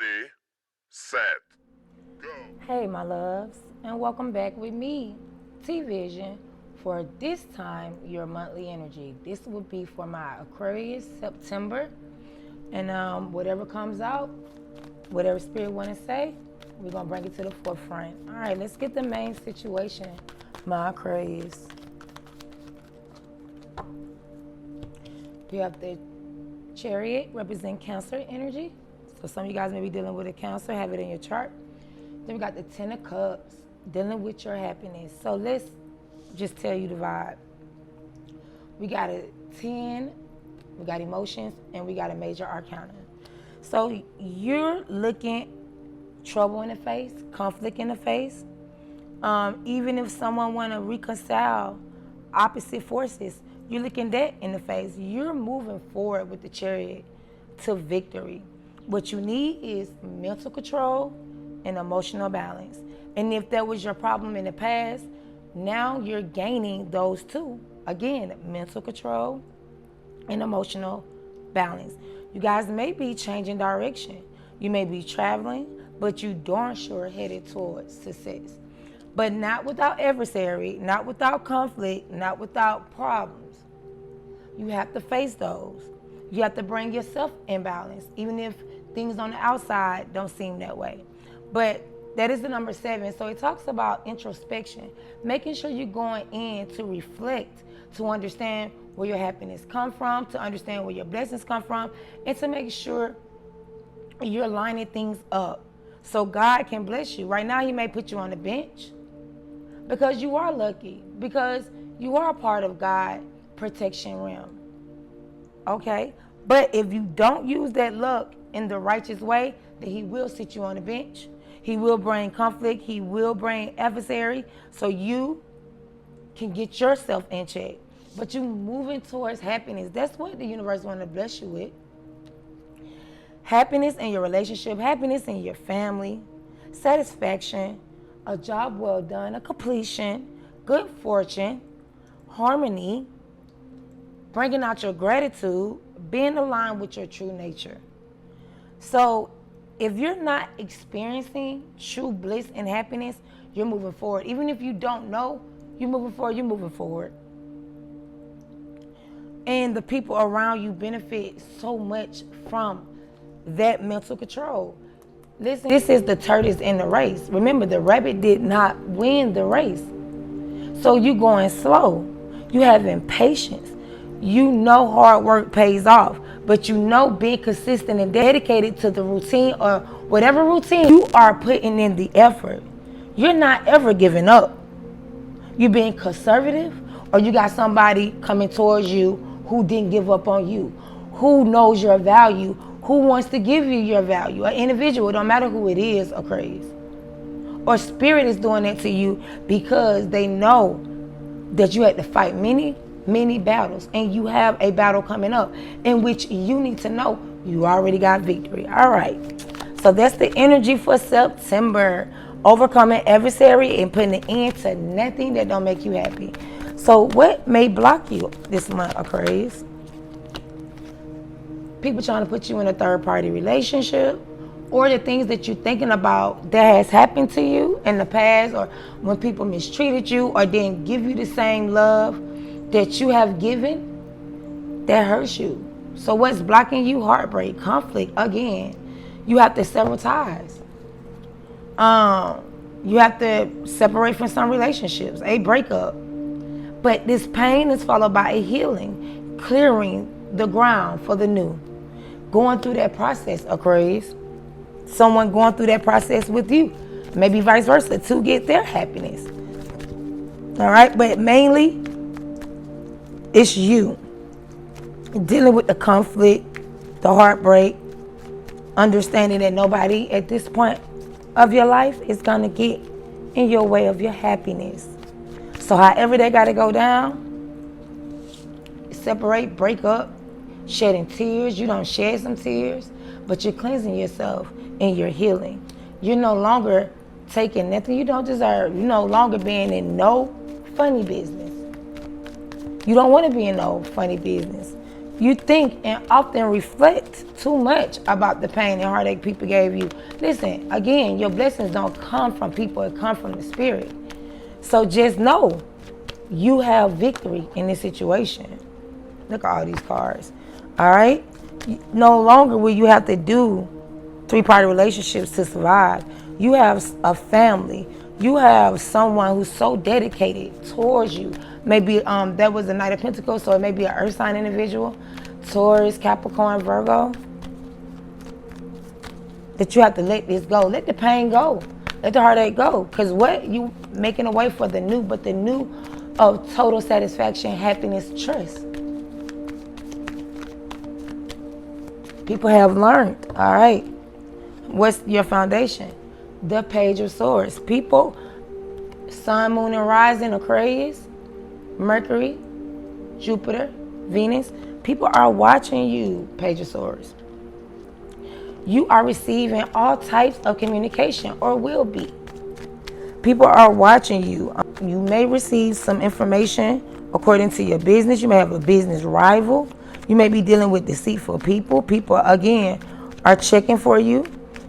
Ready, set, go. Hey, my loves, and welcome back with me, T Vision, for this time your monthly energy. This will be for my Aquarius September, and whatever comes out, whatever spirit want to say, we're gonna bring it to the forefront. All right, let's get the main situation, my Aquarius. You have the Chariot, represent Cancer energy. So some of you guys may be dealing with a Cancer, have it in your chart. Then we got the Ten of Cups, dealing with your happiness. So let's just tell you the vibe. We got a 10, we got emotions, and we got a major arcana. So you're looking trouble in the face, conflict in the face. Even if someone want to reconcile opposite forces, you're looking that in the face. You're moving forward with the Chariot to victory. What you need is mental control and emotional balance. And if that was your problem in the past, now you're gaining those two. Again, mental control and emotional balance. You guys may be changing direction. You may be traveling, but you darn sure headed towards success. But not without adversary, not without conflict, not without problems. You have to face those. You have to bring yourself in balance, even if things on the outside don't seem that way. But that is the number 7. So it talks about introspection, making sure you're going in to reflect, to understand where your happiness come from, to understand where your blessings come from, and to make sure you're lining things up so God can bless you. Right now, He may put you on the bench because you are lucky, because you are a part of God's protection realm. Okay? But if you don't use that luck in the righteous way, then He will sit you on the bench. He will bring conflict. He will bring adversary so you can get yourself in check. But you moving towards happiness. That's what the universe wants to bless you with. Happiness in your relationship, happiness in your family, satisfaction, a job well done, a completion, good fortune, harmony, bringing out your gratitude, being aligned with your true nature. So if you're not experiencing true bliss and happiness, you're moving forward. Even if you don't know, you're moving forward, you're moving forward. And the people around you benefit so much from that mental control. Listen, this is the tortoise in the race. Remember, the rabbit did not win the race. So you going slow. You having patience. You know hard work pays off, but you know being consistent and dedicated to the routine or whatever routine you are putting in the effort. You're not ever giving up. You being conservative, or you got somebody coming towards you who didn't give up on you, who knows your value, who wants to give you your value. An individual, don't matter who it is, Aquarius. Or spirit is doing that to you because they know that you had to fight many battles, and you have a battle coming up in which you need to know you already got victory. All right, so that's the energy for September. Overcoming adversary and putting an end to nothing that don't make you happy. So what may block you this month, Aquarius? People trying to put you in a third-party relationship, or the things that you're thinking about that has happened to you in the past, or when people mistreated you or didn't give you the same love that you have given, that hurts you. So what's blocking you? Heartbreak, conflict. Again, you have to sever ties. You have to separate from some relationships, a breakup. But this pain is followed by a healing, clearing the ground for the new. Going through that process, Aquarius. Someone going through that process with you. Maybe vice versa, to get their happiness. All right, but mainly, it's you dealing with the conflict, the heartbreak, understanding that nobody at this point of your life is going to get in your way of your happiness. So however they got to go down, separate, break up, shedding tears. You don't shed some tears, but you're cleansing yourself and you're healing. You're no longer taking nothing you don't deserve. You're no longer being in no funny business. You don't want to be in no funny business. You think and often reflect too much about the pain and heartache people gave you. Listen, again, your blessings don't come from people, it comes from the spirit. So just know you have victory in this situation. Look at all these cards. All right? No longer will you have to do three-party relationships to survive. You have a family. You have someone who's so dedicated towards you. Maybe that was the Knight of Pentacles, so it may be an earth sign individual, Taurus, Capricorn, Virgo, that you have to let this go. Let the pain go. Let the heartache go. Because what? You making a way for the new, but the new of total satisfaction, happiness, trust. People have learned, all right. What's your foundation? The Page of Swords. People, Sun, Moon, and Rising, Aquarius, Mercury, Jupiter, Venus. People are watching you, Page of Swords. You are receiving all types of communication, or will be. People are watching you. You may receive some information according to your business. You may have a business rival. You may be dealing with deceitful people. People, again, are checking for you.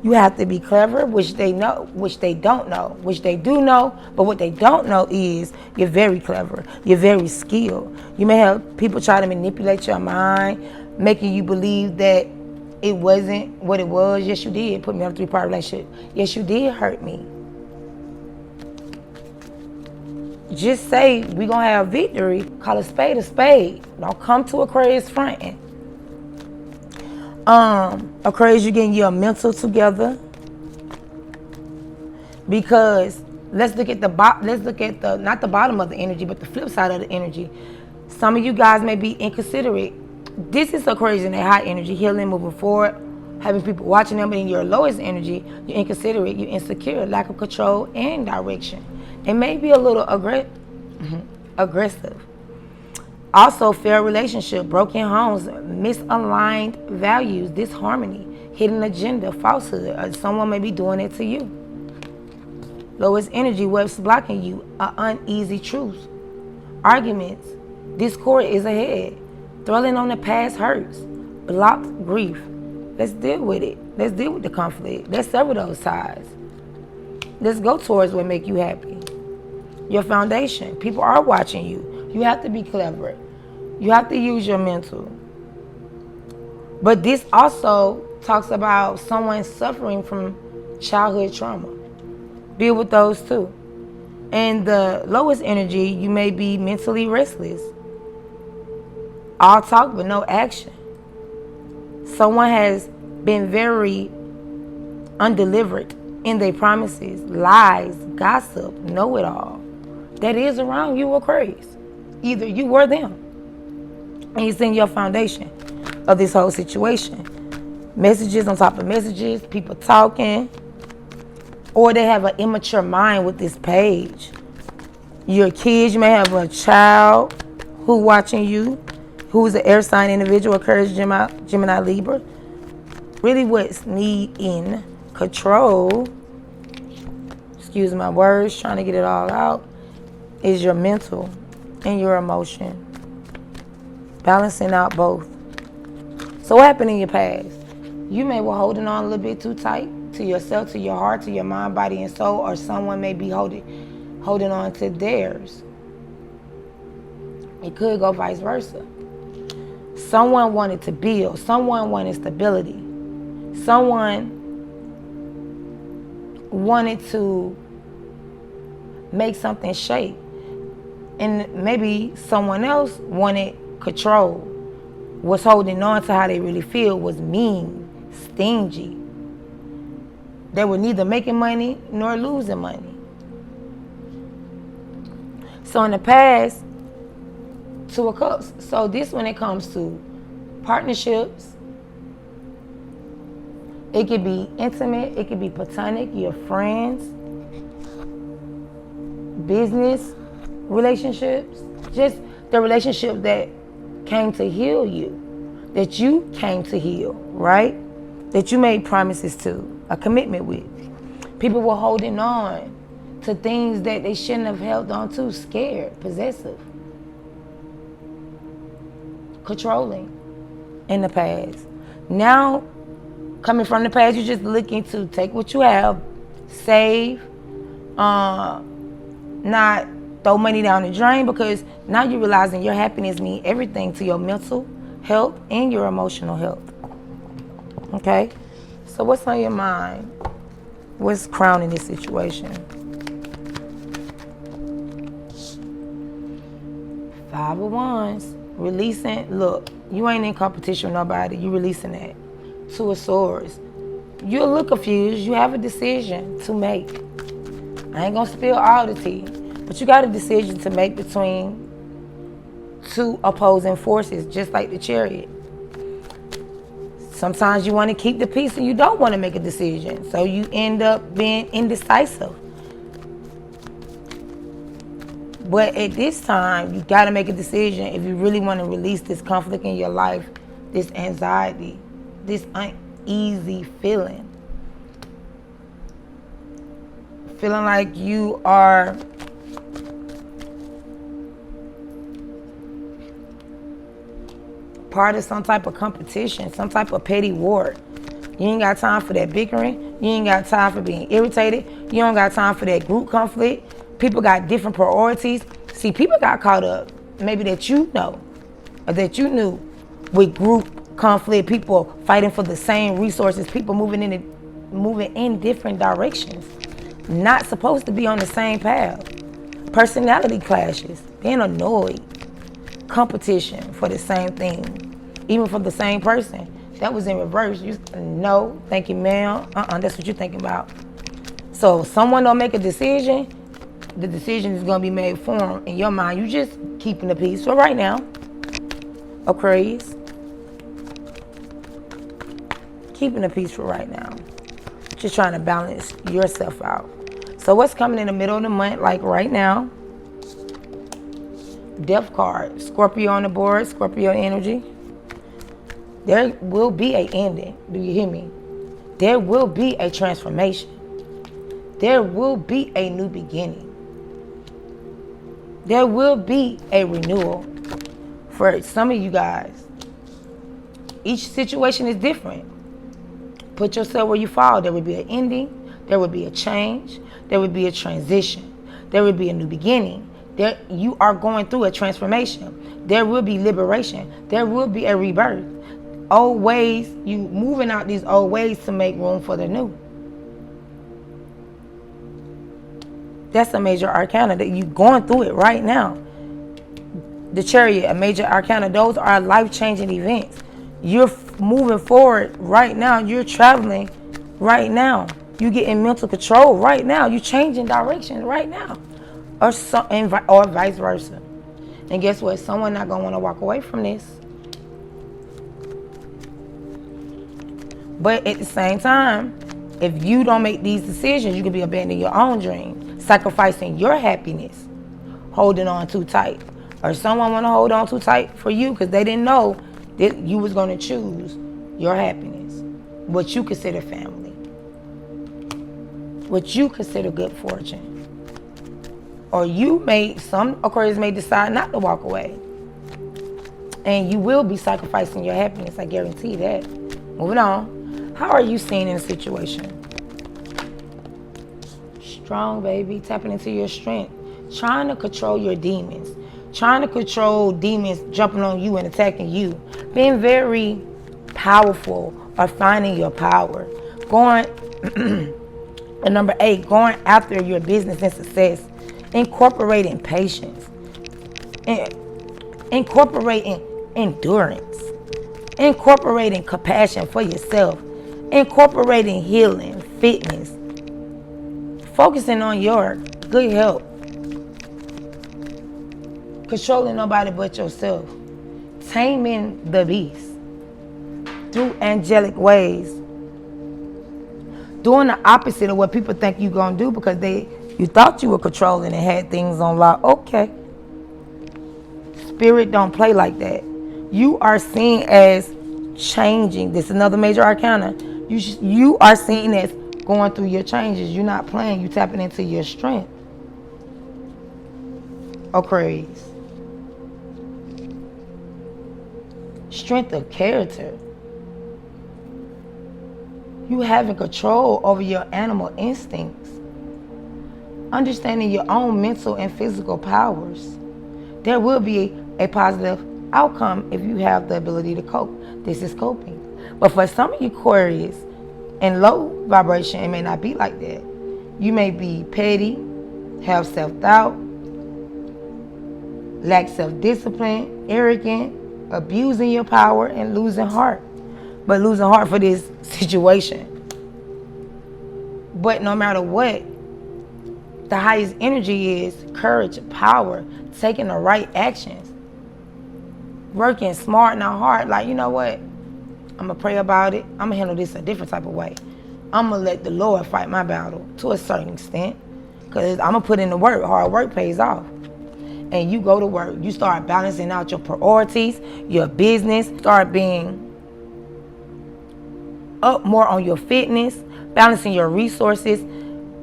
You have to be clever, which they know, which they don't know, which they do know, but what they don't know is you're very clever. You're very skilled. You may have people try to manipulate your mind, making you believe that it wasn't what it was. Yes, you did put me in a three-part relationship. Yes, you did hurt me. Just say we're going to have victory. Call a spade a spade. Don't come to Aquarius fronting. Aquarius, you're getting your mental together. Because let's look at the not the bottom of the energy, but the flip side of the energy. Some of you guys may be inconsiderate. This is Aquarius in that high energy, healing, moving forward, having people watching them. But in your lowest energy, you're inconsiderate, you're insecure, lack of control and direction. It may be a little aggressive. Also, failed relationship, broken homes, misaligned values, disharmony, hidden agenda, falsehood. Someone may be doing it to you. Lowest energy, what's blocking you? Uneasy truths. Arguments. Discord is ahead. Dwelling on the past hurts. Blocked grief. Let's deal with it. Let's deal with the conflict. Let's sever those ties. Let's go towards what make you happy. Your foundation. People are watching you. You have to be clever. You have to use your mental. But this also talks about someone suffering from childhood trauma. Deal with those too. And the lowest energy, you may be mentally restless. All talk but no action. Someone has been very undelivered in their promises, lies, gossip, know-it-all. That is around you, Aquarius. Either you or them. And it's in your foundation of this whole situation. Messages on top of messages, people talking, or they have an immature mind with this page. Your kids, you may have a child who watching you, who's an air sign individual, Aquarius, Gemini, Libra. Really what's needing control, excuse my words, trying to get it all out, is your mental and your emotion. Balancing out both. So what happened in your past? You may be holding on a little bit too tight to yourself, to your heart, to your mind, body, and soul, or someone may be holding on to theirs. It could go vice versa. Someone wanted to build. Someone wanted stability. Someone wanted to make something shake. And maybe someone else wanted control. Was holding on to how they really feel, was mean, stingy. They were neither making money nor losing money. So in the past, Two of Cups. So this, when it comes to partnerships, it could be intimate, it could be platonic, your friends, business relationships, just the relationship that came to heal you, that you came to heal, right? That you made promises to, a commitment with. People were holding on to things that they shouldn't have held on to, scared, possessive, controlling. in the past. Now, coming from the past, you're just looking to take what you have, save, not throw money down the drain, because now you're realizing your happiness means everything to your mental health and your emotional health. Okay? So what's on your mind? What's crowning this situation? 5 of Wands, releasing. Look, you ain't in competition with nobody. You releasing that. 2 of Swords. You're a little confused. You have a decision to make. I ain't gonna spill all the tea, but you got a decision to make between 2 opposing forces, just like the Chariot. Sometimes you want to keep the peace and you don't want to make a decision, so you end up being indecisive. But at this time, you got to make a decision if you really want to release this conflict in your life, this anxiety, this uneasy feeling. Feeling like you are part of some type of competition, some type of petty war. You ain't got time for that bickering. You ain't got time for being irritated. You don't got time for that group conflict. People got different priorities. See, people got caught up, maybe that you know, or that you knew, with group conflict, people fighting for the same resources, people moving in different directions, not supposed to be on the same path. Personality clashes, being annoyed, competition for the same thing, even for the same person. That was in reverse. You no, thank you, ma'am. That's what you're thinking about. So if someone don't make a decision, the decision is gonna be made for them in your mind. You just keeping the peace for right now. Aquarius. Keeping the peace for right now. Just trying to balance yourself out. So what's coming in the middle of the month, like right now? Death card. Scorpio on the board, Scorpio energy. There will be an ending. Do you hear me? There will be a transformation. There will be a new beginning. There will be a renewal for some of you guys. Each situation is different. Put yourself where you fall. There will be an ending. There will be a change. There will be a transition. There will be a new beginning. There, you are going through a transformation. There will be liberation. There will be a rebirth. Old ways, you moving out these old ways to make room for the new. That's a major arcana that you're going through it right now. The Chariot, a major arcana, those are life-changing events. You're moving forward right now. You're traveling right now. You getting mental control right now. You changing directions right now, or vice versa. And guess what? Someone not gonna want to walk away from this. But at the same time, if you don't make these decisions, you could be abandoning your own dream, sacrificing your happiness, holding on too tight. Or someone want to hold on too tight for you because they didn't know that you was going to choose your happiness, what you consider family, what you consider good fortune. Or some Aquarius may decide not to walk away. And you will be sacrificing your happiness, I guarantee that. Moving on. How are you seen in a situation? Strong, baby. Tapping into your strength. Trying to control your demons. Trying to control demons jumping on you and attacking you. Being very powerful or finding your power. Going, and number 8, going after your business and success. Incorporating patience. Incorporating endurance. Incorporating compassion for yourself. Incorporating healing, fitness. Focusing on your good health. Controlling nobody but yourself. Taming the beast through angelic ways. Doing the opposite of what people think you're going to do because you thought you were controlling and had things on lock. Okay. Spirit don't play like that. You are seen as changing. This is another major arcana. You are seen as going through your changes. You're not playing. You're tapping into your strength. Aquarius. strength of character. You having control over your animal instincts. Understanding your own mental and physical powers. There will be a positive outcome if you have the ability to cope. This is coping. But for some of you Aquarius, in low vibration, it may not be like that. You may be petty, have self-doubt, lack self-discipline, arrogant, abusing your power, and losing heart. But losing heart for this situation. But no matter what, the highest energy is courage, power, taking the right actions, working smart, not hard. Like, you know what? I'm going to pray about it. I'm going to handle this a different type of way. I'm going to let the Lord fight my battle to a certain extent, because I'm going to put in the work. Hard work pays off. And you go to work. You start balancing out your priorities, your business, start being up more on your fitness, balancing your resources,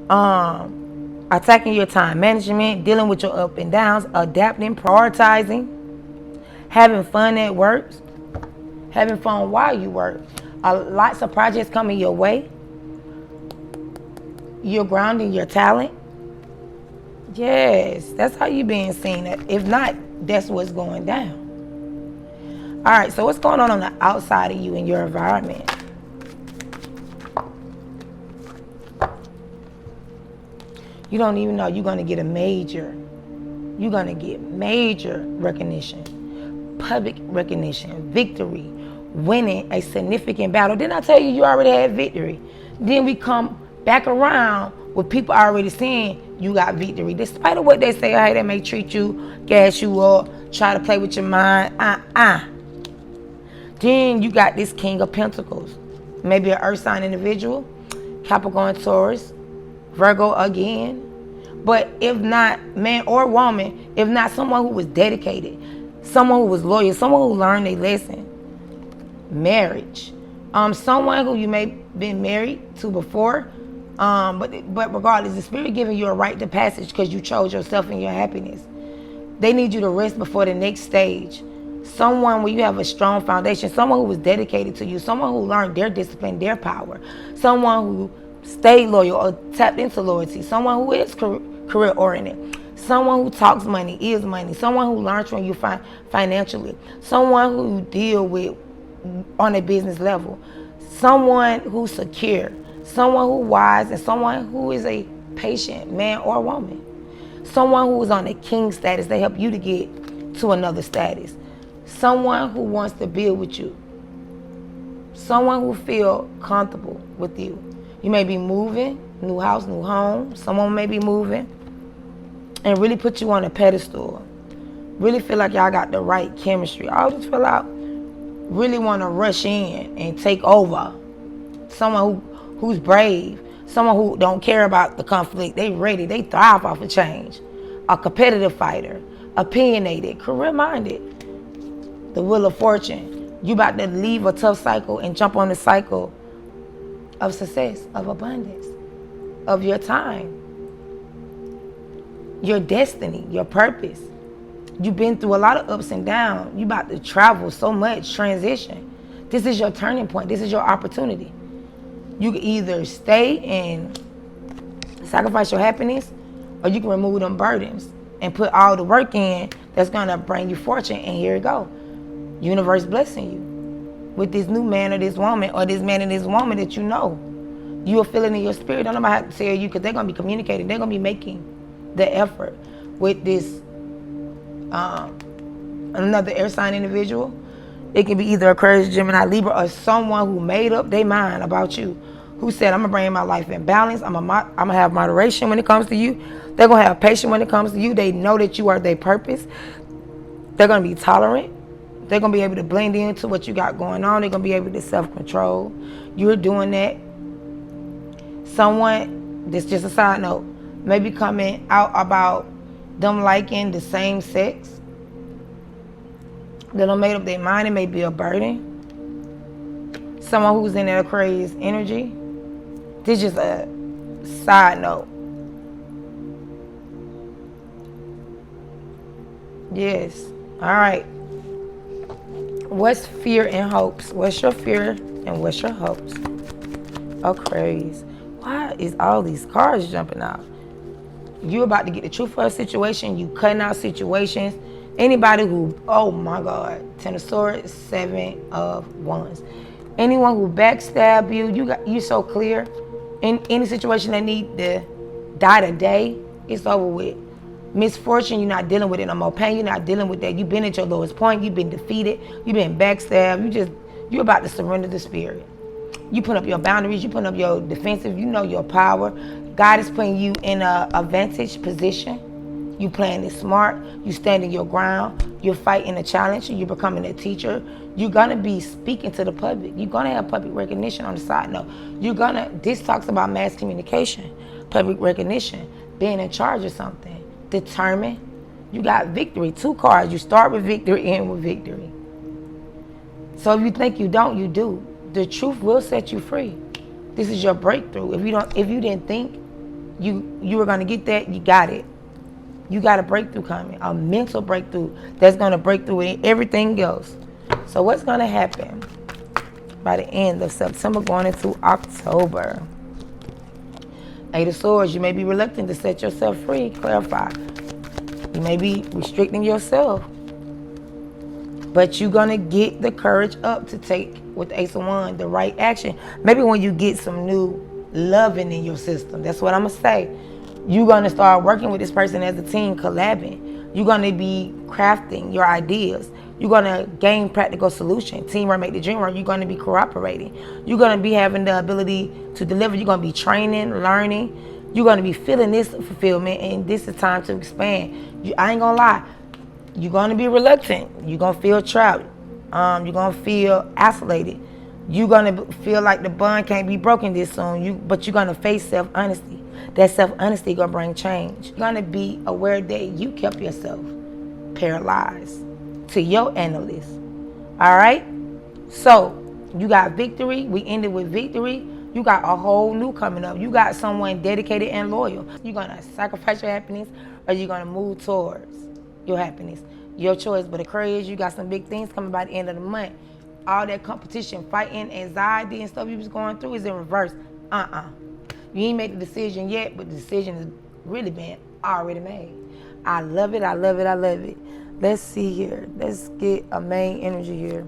attacking your time management, dealing with your up and downs, adapting, prioritizing, having fun at work, having fun while you work. Lots of projects coming your way. You're grounding your talent. Yes, that's how you're being seen. If not, that's what's going down. All right, so what's going on the outside of you in your environment? You don't even know you're going to get major recognition, public recognition, victory, winning a significant battle. Didn't I tell you you already had victory? Then we come back around with people already saying you got victory. Despite of what they say, hey, they may treat you, gas you up, try to play with your mind. Then you got this King of Pentacles. Maybe an earth sign individual, Capricorn, Taurus, Virgo again. But if not man or woman, if not someone who was dedicated, someone who was loyal, someone who learned a lesson, marriage, someone who you may been married to before, but regardless, the spirit giving you a right to passage because you chose yourself and your happiness. They need you to rest before the next stage. Someone where you have a strong foundation, someone who was dedicated to you, someone who learned their discipline, their power, someone who stayed loyal or tapped into loyalty, someone who is career oriented, someone who talks money, is money, someone who learns from you financially, someone who deal with on a business level, someone who's secure, someone who's wise, and someone who is a patient man or woman, someone who is on a king status. They help you to get to another status, someone who wants to build with you, someone who feel comfortable with you. You may be moving, new house, new home. Someone may be moving and really put you on a pedestal. Really feel like y'all got the right chemistry. I just feel out really want to rush in and take over. Someone who's brave. Someone who don't care about the conflict. They ready. They thrive off of change. A competitive fighter. Opinionated. Career-minded. The Wheel of Fortune. You about to leave a tough cycle and jump on the cycle of success, of abundance, of your time, your destiny, your purpose. You've been through a lot of ups and downs. You about to travel so much, transition. This is your turning point. This is your opportunity. You can either stay and sacrifice your happiness, or you can remove them burdens and put all the work in that's gonna bring you fortune, and here you go. Universe blessing you with this new man or this woman, or this man and this woman that you know. You will feel it in your spirit. Don't nobody have to tell you, because they're going to be communicating. They're going to be making the effort with this another air sign individual. It can be either Aquarius, Gemini, Libra, or someone who made up their mind about you, who said, I'm going to bring my life in balance. I'm going to have moderation when it comes to you. They're going to have patience when it comes to you. They know that you are their purpose. They're going to be tolerant. They're going to be able to blend into what you got going on. They're going to be able to self-control. You're doing that. Someone, this is just a side note, maybe coming out about them liking the same sex. They don't make up their mind. It may be a burden. Someone who's in that Aquarius energy. This is just a side note. Yes. All right. What's fear and hopes? What's your fear and what's your hopes? Aquarius. Why is all these cards jumping out? You about to get the truth of a situation. You cutting out situations. Anybody who, oh my God, Ten of Swords, Seven of Wands. Anyone who backstab you, you so clear. In any situation that need to die today, it's over with. Misfortune, you're not dealing with it no more. Pain, you're not dealing with that. You've been at your lowest point. You've been defeated. You've been backstabbed. You're about to surrender the spirit. You put up your boundaries. You put up your defensive. You know your power. God is putting you in a vantage position. You playing it smart. You standing your ground. You're fighting a challenge. You're becoming a teacher. You're gonna be speaking to the public. You're gonna have public recognition on the side note. This talks about mass communication, public recognition, being in charge of something. Determined. You got victory. 2 cards. You start with victory, end with victory. So if you think you don't, you do. The truth will set you free. This is your breakthrough. If you didn't think you were gonna get that, you got it. You got a breakthrough coming, a mental breakthrough that's gonna break through everything else. So what's gonna happen by the end of September going into October? 8 of Swords, you may be reluctant to set yourself free. Clarify. You may be restricting yourself. But you're going to get the courage up to take, with the Ace of Wands, the right action. Maybe when you get some new loving in your system. That's what I'm going to say. You're going to start working with this person as a team, collabing. You're going to be crafting your ideas. You're going to gain practical solution. Teamwork make the dream work. You're going to be cooperating. You're going to be having the ability to deliver. You're going to be training, learning. You're going to be feeling this fulfillment, and this is time to expand. I ain't going to lie. You're going to be reluctant. You're going to feel trapped. You're going to feel isolated. You're going to feel like the bond can't be broken this soon. But you're going to face self-honesty. That self-honesty going to bring change. You're going to be aware that you kept yourself paralyzed to your analyst. All right? So, you got victory. We ended with victory. You got a whole new coming up. You got someone dedicated and loyal. You're going to sacrifice your happiness, or you're going to move towards your happiness. Your choice. But Aquarius, you got some big things coming by the end of the month. All that competition, fighting, anxiety, and stuff you was going through is in reverse. You ain't made the decision yet, but the decision has really been already made. I love it, I love it, I love it. Let's see here. Let's get a main energy here.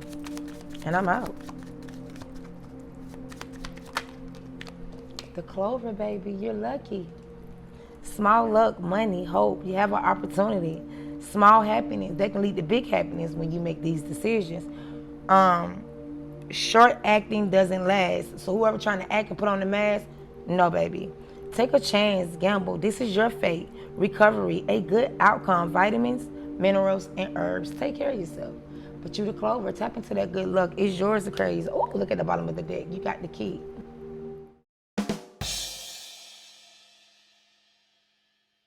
And I'm out. The Clover, baby, you're lucky. Small luck, money, hope. You have an opportunity. Small happiness, that can lead to big happiness when you make these decisions. Short acting doesn't last. So whoever trying to act and put on the mask, no, baby. Take a chance, gamble. This is your fate. Recovery, a good outcome. Vitamins, minerals, and herbs. Take care of yourself. But you the Clover, tap into that good luck. It's yours, Aquarius. Oh, look at the bottom of the deck. You got the key.